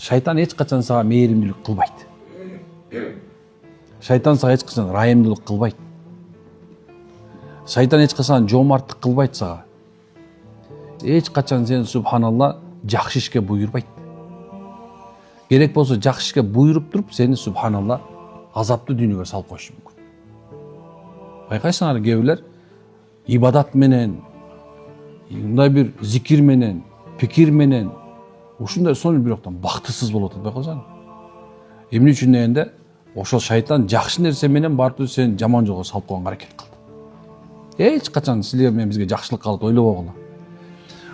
Шайтан эч качан сага мээримдүүлүк кылбайт. Шайтан сага эч качан райымдуулук кылбайт. Шайтан эч качан жомарттык кылбайт сага. Эч качан сени субханалла жакшы ишке буйрбайт. Керек болсо жакшы ишке буйруп туруп сени субханалла азаптуу дүйнөгө салып коюшу мүмкүн. Байкайсыңар, кээ бирлер ибадат менен, мындай бир зикир менен, пикир менен ушундай сонун бирок бактысыз болуп атат, байкасаң. Эмне үчүн дегенде, ошол шайтан жакшы нерсе менен бартып сени жаман жолго салып койгонго аракет кылды. Эч качан силер менен бизге жакшылык кылат ойлобогула.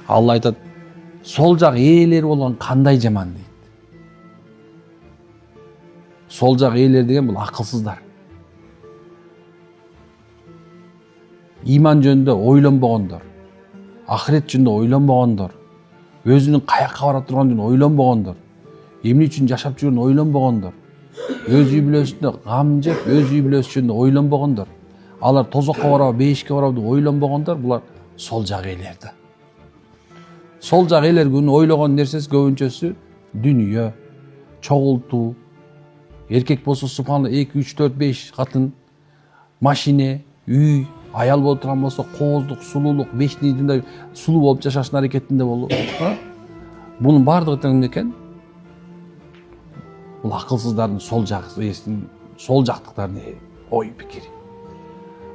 Алла айтат, сол жак ээлери болгон кандай жаман дейт. Сол жак ээлер деген бул акылсыздар. Иман жөнүндө ойлонбогондор, ахирет жөнүндө ойлонбогондор, өзүнүн каяка бара турганын ойлонбогондор, эмне үчүн жашап жүргөнүн ойлонбогондор, өз үй бүлөсүндө гам жеп, өз үй бүлөсү жөнүндө ойлонбогондор, алар тозокко барабы, бейишке барабы деп ойлонбогондор, булар сол жак ээлерди. Сол жак ээлер күнү ойлогон нерсеси көбүнчөсү дүнүйө, чогултуу, эркек болсо субханалла 2, 3, 4, 5 катын, машине, үй, аял болуп турган болсо кооздук, сулуулук, бешнийдинде сулуу болуп жашашын аракетинде болуп. Бунун бардыгы тең экен. Бул акылсыздардын сол жактыктардын ой пикири.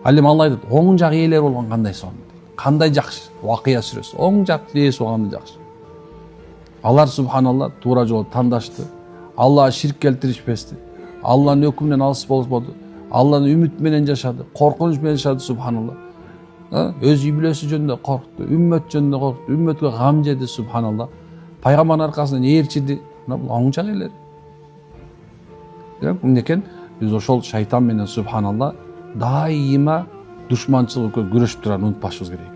Ал эми Алла айтат, оң жак ээлер болгон кандай сонун. Кандай жакшы. Вакыя сүрөсү. Оң жак ээси болгондой жакшы. Алар субханалла туура жолду тандашты. Аллага ширк келтиришпести. Алланын өкүмүнөн алыс болбоду. Алланын үмүт менен жашады, коркунуч менен жашады субханалла. Өз үй бүлөсү жөнүндө коркту, үммөт жөнүндө коркту, үммөткө гам жеди субханалла. Пайгамбардын аркасынан ээрчиди. Бул оң жак ээлер. Эмнекен биз ошол шайтан менен субханалла дайыма душманчылык күрөшүп турарын унутпашыбыз керек.